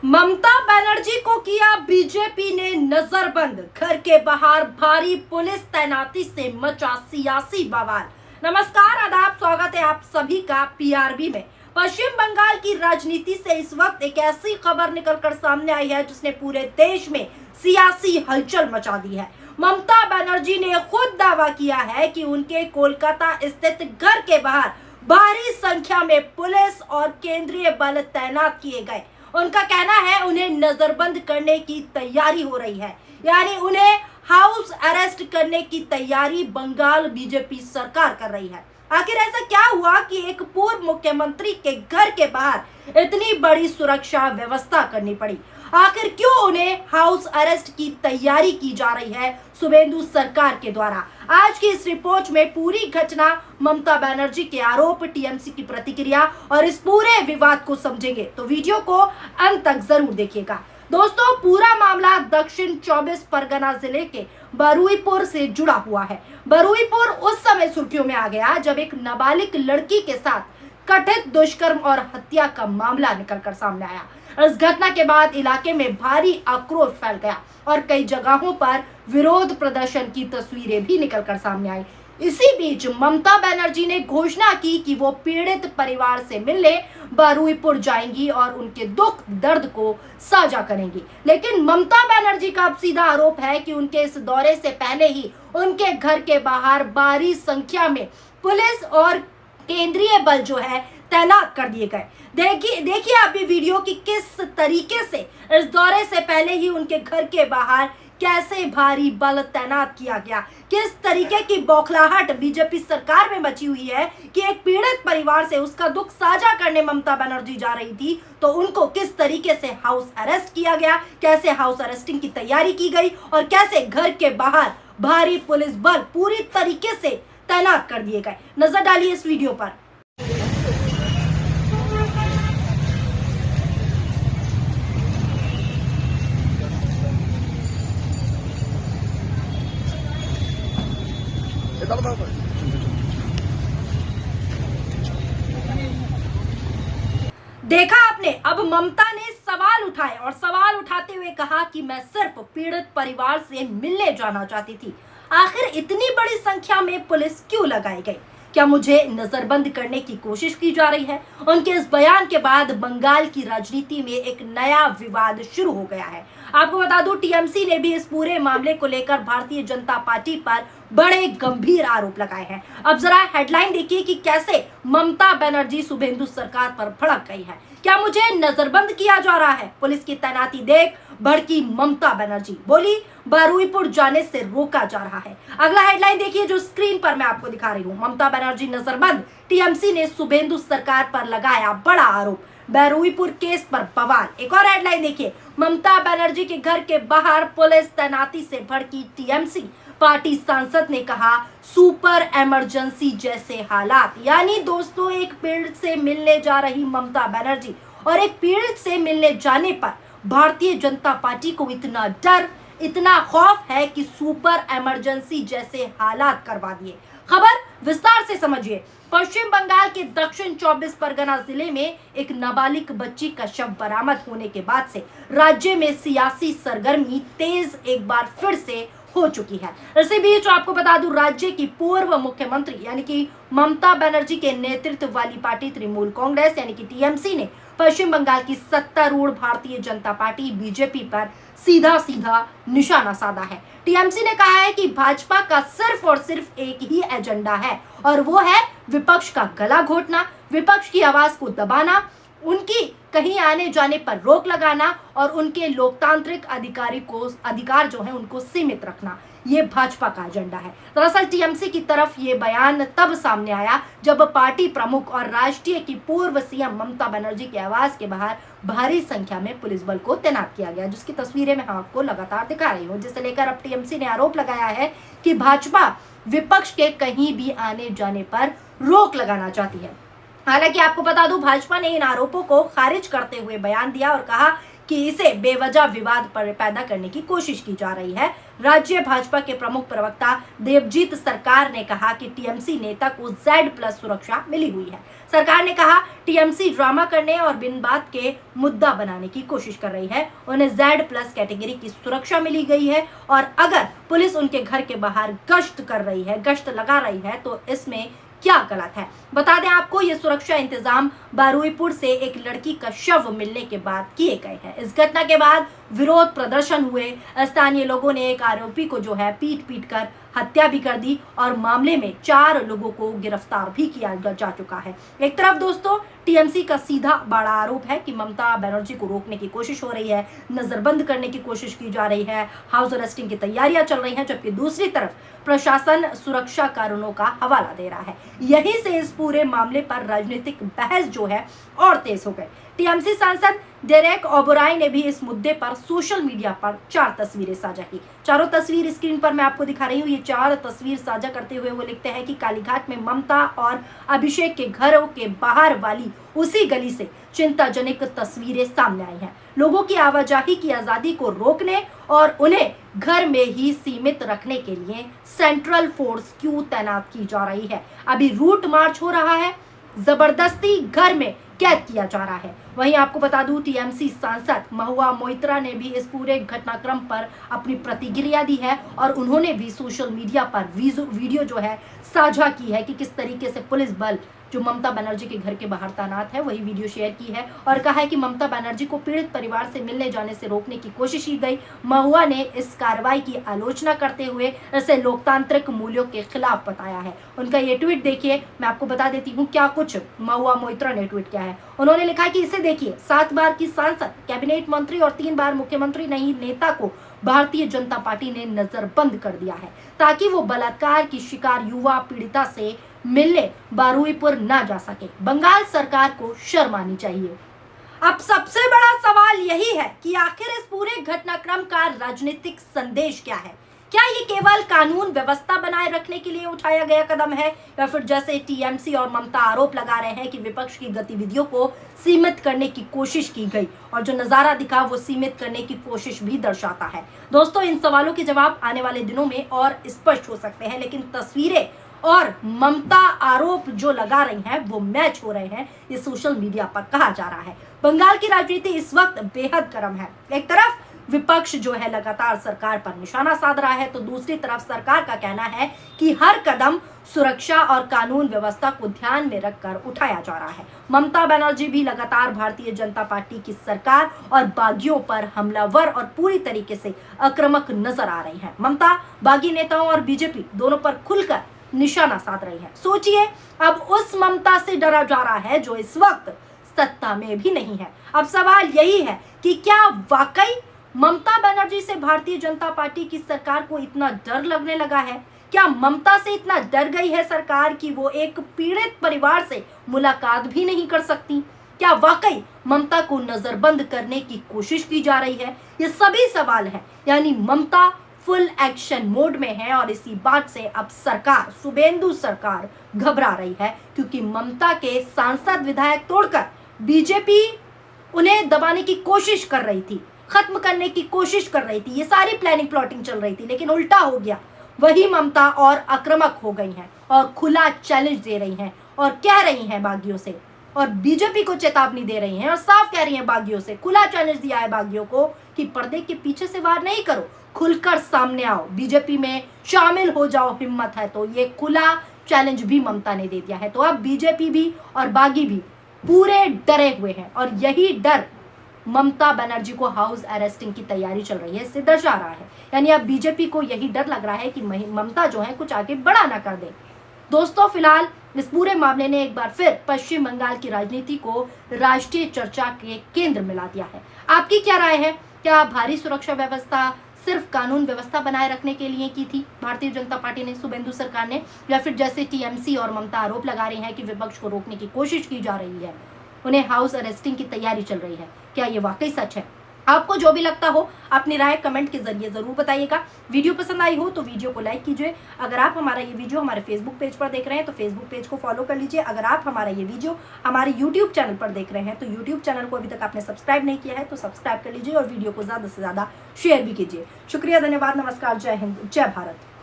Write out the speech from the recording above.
ममता बनर्जी को किया बीजेपी ने नजरबंद। घर के बाहर भारी पुलिस तैनाती से मचा सियासी बवाल। नमस्कार, आदाब, स्वागत है आप सभी का पीआरबी में। पश्चिम बंगाल की राजनीति से इस वक्त एक ऐसी खबर निकलकर सामने आई है जिसने पूरे देश में सियासी हलचल मचा दी है। ममता बनर्जी ने खुद दावा किया है कि उनके कोलकाता स्थित घर के बाहर भारी संख्या में पुलिस और केंद्रीय बल तैनात किए गए। उनका कहना है उन्हें नजरबंद करने की तैयारी हो रही है, यानी उन्हें हाउस अरेस्ट करने की तैयारी बंगाल बीजेपी सरकार कर रही है। आखिर ऐसा क्या हुआ कि एक पूर्व मुख्यमंत्री के घर के बाहर इतनी बड़ी सुरक्षा व्यवस्था करनी पड़ी? आखिर क्यों उन्हें हाउस अरेस्ट की तैयारी की जा रही है शुभेंदु सरकार के द्वारा? आज की इस रिपोर्ट में पूरी घटना, ममता बनर्जी के आरोप, टीएमसी की प्रतिक्रिया और इस पूरे विवाद को समझेंगे, तो वीडियो को अंत तक जरूर देखिएगा। दोस्तों, पूरा मामला दक्षिण 24 परगना जिले के बरुईपुर से जुड़ा हुआ है। बरुईपुर उस समय सुर्खियों में आ गया जब एक नाबालिग लड़की के साथ कथित दुष्कर्म और हत्या का मामला निकलकर सामने आया। इस घटना के बाद इलाके में भारी आक्रोश फैल गया और कई जगहों पर विरोध प्रदर्शन की तस्वीरें भी निकलकर सामने आई। इसी बीच ममता बनर्जी ने घोषणा की कि वो पीड़ित परिवार से मिलने बरुईपुर जाएंगी और उनके दुख दर्द को साझा करेंगी। लेकिन ममता बनर्जी का अब सीधा आरोप है कि उनके इस दौरे से पहले ही उनके घर के बाहर भारी संख्या में पुलिस और केंद्रीय बल जो है तैनात कर दिए गए। देखिए आप ये वीडियो कि किस तरीके से इस दौरे से पहले ही उनके घर के बाहर कैसे भारी बल तैनात किया गया, किस तरीके की बौखलाहट बीजेपी सरकार में मची हुई है कि एक पीड़ित परिवार से उसका दुख साझा करने ममता बनर्जी जा रही थी तो उनको किस तरीके से हाउस अरेस्ट किया गया, कैसे हाउस अरेस्टिंग की तैयारी की गई और कैसे घर के बाहर भारी पुलिस बल पूरी तरीके से तैनात कर दिए गए। नजर डालिए इस वीडियो पर। देखा आपने, अब ममता ने सवाल उठाए और सवाल उठाते हुए कहा कि मैं सिर्फ पीड़ित परिवार से मिलने जाना चाहती थी। आखिर इतनी बड़ी संख्या में पुलिस क्यों लगाई गई? क्या मुझे नजरबंद करने की कोशिश की जा रही है? उनके इस बयान के बाद बंगाल की राजनीति में एक नया विवाद शुरू हो गया है। आपको बता दूं, टीएमसी ने भी इस पूरे मामले को लेकर भारतीय जनता पार्टी पर बड़े गंभीर आरोप लगाए हैं। अब जरा हेडलाइन देखिए कि कैसे ममता बनर्जी शुभेंदु सरकार पर भड़क गई है। क्या मुझे नजरबंद किया जा रहा है? पुलिस की तैनाती देख भड़की ममता बनर्जी, बोली बरुईपुर जाने से रोका जा रहा है। अगला हेडलाइन देखिए जो स्क्रीन पर मैं आपको दिखा रही हूँ। ममता बनर्जी नजरबंद, टीएमसी ने शुभेंदु सरकार पर लगाया बड़ा आरोप, बरुईपुर केस पर बवाल। एक और हेडलाइन देखिए, ममता बनर्जी के घर के बाहर पुलिस तैनाती से भड़की टीएमसी, पार्टी सांसद ने कहा सुपर इमरजेंसी जैसे हालात। यानी दोस्तों, एक पीड़ित से मिलने जा रही ममता बनर्जी और एक पीड़ित से मिलने जाने पर भारतीय जनता पार्टी को इतना डर, इतना खौफ है कि सुपर इमरजेंसी जैसे हालात करवा दिए। खबर विस्तार से समझिए। पश्चिम बंगाल के दक्षिण 24 परगना जिले में एक नाबालिग बच्ची का शव बरामद होने के बाद से राज्य में सियासी सरगर्मी तेज एक बार फिर से हो चुकी है। इसी बीच आपको बता दूं, राज्य की पूर्व मुख्यमंत्री यानी कि ममता बनर्जी के नेतृत्व वाली पार्टी तृणमूल कांग्रेस यानी कि टीएमसी ने पश्चिम बंगाल की सत्तारूढ़ भारतीय जनता पार्टी बीजेपी पर सीधा सीधा निशाना साधा है। टीएमसी ने कहा है कि भाजपा का सिर्फ और सिर्फ एक ही एजेंडा है और वो है विपक्ष का गला घोटना, विपक्ष की आवाज को दबाना, उनकी कहीं आने जाने पर रोक लगाना और उनके लोकतांत्रिक अधिकार जो है उनको सीमित रखना। ये भाजपा का एजेंडा है। दरअसल टीएमसी की तरफ ये बयान तब सामने आया जब पार्टी प्रमुख और राष्ट्रीय की पूर्व सीएम ममता बनर्जी के आवास के बाहर भारी संख्या में पुलिस बल को तैनात किया गया, जिसकी तस्वीरें मैं आपको लगातार दिखा रही हूँ। जिसे लेकर अब टीएमसी ने आरोप लगाया है कि भाजपा विपक्ष के कहीं भी आने जाने पर रोक लगाना चाहती है। हालांकि आपको बता दूं, भाजपा ने इन आरोपों को खारिज करते हुए बयान दिया और कहा कि इसे बेवजह विवाद पर पैदा करने की कोशिश की जा रही है। राज्य भाजपा के प्रमुख प्रवक्ता देवजीत सरकार ने कहा कि टीएमसी नेता को Z+ सुरक्षा मिली हुई है। सरकार ने कहा टीएमसी ड्रामा करने और बिन बात के मुद्दा बनाने की कोशिश कर रही है। उन्हें Z+ कैटेगरी की सुरक्षा मिली गई है और अगर पुलिस उनके घर के बाहर गश्त लगा रही है तो इसमें क्या गलत है। बता दें आपको, ये सुरक्षा इंतजाम बारुईपुर से एक लड़की का शव मिलने के बाद किए गए हैं। इस घटना के बाद विरोध प्रदर्शन हुए। स्थानीय लोगों ने एक आरोपी को जो है पीट कर हत्या भी कर दी और मामले में 4 लोगों को गिरफ्तार भी किया जा चुका है। एक तरफ दोस्तों टीएमसी का सीधा बड़ा आरोप है कि ममता बनर्जी को रोकने की कोशिश हो रही है, नजरबंद करने की कोशिश की जा रही है, हाउस अरेस्टिंग की तैयारियां चल रही हैं, जबकि दूसरी तरफ प्रशासन सुरक्षा कारणों का हवाला दे रहा है। यहीं से इस पूरे मामले पर राजनीतिक बहस जो है और तेज हो गई। टीएमसी सांसद डेरेक ओबराय ने भी इस मुद्दे पर सोशल मीडिया पर 4 तस्वीरें साझा की। चारों तस्वीर स्क्रीन पर मैं आपको दिखा रही हूँ। ये 4 तस्वीर साझा करते हुए वो लिखते हैं कि कालीघाट में ममता और अभिषेक के घरों के बाहर वाली उसी गली से चिंताजनक तस्वीरें सामने आई हैं। लोगों की आवाजाही की आजादी को रोकने और उन्हें घर में ही सीमित रखने के लिए सेंट्रल फोर्स क्यों तैनात की जा रही है। अभी रूट मार्च हो रहा है, जबरदस्ती घर में कैद किया जा रहा है। वहीं आपको बता दूं टीएमसी सांसद महुआ मोइत्रा ने भी इस पूरे घटनाक्रम पर अपनी प्रतिक्रिया दी है और उन्होंने भी सोशल मीडिया पर वीडियो जो है साझा की है कि किस तरीके से पुलिस बल जो ममता बनर्जी के घर के बाहर तैनात है वही वीडियो शेयर की है और कहा है कि ममता बनर्जी को पीड़ित परिवार से मिलने जाने से रोकने की कोशिश की गई। महुआ ने इस कार्रवाई की आलोचना करते हुए इसे लोकतांत्रिक मूल्यों के खिलाफ बताया है। उनका ये ट्वीट देखिए, मैं आपको बता देती हूँ क्या कुछ महुआ मोइत्रा ने ट्वीट किया है। उन्होंने लिखा कि इसे देखिए, 7 बार की सांसद, कैबिनेट मंत्री और 3 बार मुख्यमंत्री नहीं नेता को भारतीय जनता पार्टी ने नजरबंद कर दिया है ताकि वो बलात्कार की शिकार युवा पीड़िता से मिलने बारुईपुर ना जा सके। बंगाल सरकार को शर्म आनी चाहिए। अब सबसे बड़ा सवाल यही है कि आखिर इस पूरे घटनाक्रम का राजनीतिक संदेश क्या है। क्या ये केवल कानून व्यवस्था बनाए रखने के लिए उठाया गया कदम है या फिर जैसे टीएमसी और ममता आरोप लगा रहे हैं कि विपक्ष की गतिविधियों को सीमित करने की कोशिश की गई और जो नजारा दिखा वो सीमित करने की कोशिश भी दर्शाता है। दोस्तों इन सवालों के जवाब आने वाले दिनों में और स्पष्ट हो सकते हैं, लेकिन तस्वीरें और ममता आरोप जो लगा रही हैं वो मैच हो रहे हैं, ये सोशल मीडिया पर कहा जा रहा है। बंगाल की राजनीति इस वक्त बेहद गर्म है। एक तरफ विपक्ष जो है लगातार सरकार पर निशाना साध रहा है तो दूसरी तरफ सरकार का कहना है कि हर कदम सुरक्षा और कानून व्यवस्था को ध्यान में रखकर उठाया जा रहा है। ममता बनर्जी भी लगातार भारतीय जनता पार्टी की सरकार और बागियों पर हमलावर और पूरी तरीके से आक्रामक नजर आ रही है। ममता बागी नेताओं और बीजेपी दोनों पर खुलकर निशाना साध रही है। सोचिए, अब उस ममता से डरा जा रहा है जो इस वक्त सत्ता में भी नहीं है। अब सवाल यही है कि क्या वाकई ममता बनर्जी से भारतीय जनता पार्टी की सरकार को इतना डर लगने लगा है? क्या ममता से इतना डर गई है सरकार कि वो एक पीड़ित परिवार से मुलाकात भी नहीं कर सकती? क्या वाकई ममता को नजरबंद करने की कोशिश की जा रही है? ये सभी सवाल हैं। यानी ममता फुल एक्शन मोड में है और इसी बात से अब सरकार, शुभेंदु सरकार घबरा रही है क्योंकि ममता के सांसद विधायक तोड़कर बीजेपी उन्हें दबाने की कोशिश कर रही थी, खत्म करने की कोशिश कर रही थी। ये सारी प्लानिंग प्लॉटिंग चल रही थी, लेकिन उल्टा हो गया। वही ममता और आक्रामक हो गई हैं और खुला चैलेंज दे रही हैं और कह रही हैं बागियों से और बीजेपी को चेतावनी दे रही हैं और साफ कह रही हैं बागियों से, खुला चैलेंज दिया है बागियों को कि पर्दे के पीछे से वार नहीं करो, खुलकर सामने आओ, बीजेपी में शामिल हो जाओ, हिम्मत है तो। ये खुला चैलेंज भी ममता ने दे दिया है। तो अब बीजेपी भी और बागी भी पूरे डरे हुए हैं और यही डर ममता बनर्जी को हाउस अरेस्टिंग की तैयारी चल रही है इससे दर्शा रहा है। यानी अब बीजेपी को यही डर लग रहा है कि ममता जो है कुछ आगे बड़ा ना कर दे। दोस्तों फिलहाल इस पूरे मामले ने एक बार फिर पश्चिम बंगाल की राजनीति को राष्ट्रीय चर्चा के केंद्र में ला दिया है। आपकी क्या राय है? क्या भारी सुरक्षा व्यवस्था सिर्फ कानून व्यवस्था बनाए रखने के लिए की थी भारतीय जनता पार्टी ने, शुभेंदु सरकार ने, या फिर जैसे टीएमसी और ममता आरोप लगा रही हैं कि विपक्ष को रोकने की कोशिश की जा रही है, उन्हें हाउस अरेस्टिंग की तैयारी चल रही है? क्या ये वाकई सच है? आपको जो भी लगता हो अपनी राय कमेंट के जरिए जरूर बताइएगा। वीडियो पसंद आई हो तो वीडियो को लाइक कीजिए। अगर आप हमारा ये वीडियो हमारे फेसबुक पेज पर देख रहे हैं तो फेसबुक पेज को फॉलो कर लीजिए। अगर आप हमारा ये वीडियो हमारे यूट्यूब चैनल पर देख रहे हैं तो यूट्यूब चैनल को अभी तक आपने सब्सक्राइब नहीं किया है तो सब्सक्राइब कर लीजिए और वीडियो को ज़्यादा से ज़्यादा शेयर भी कीजिए। शुक्रिया, धन्यवाद, नमस्कार, जय हिंद, जय भारत।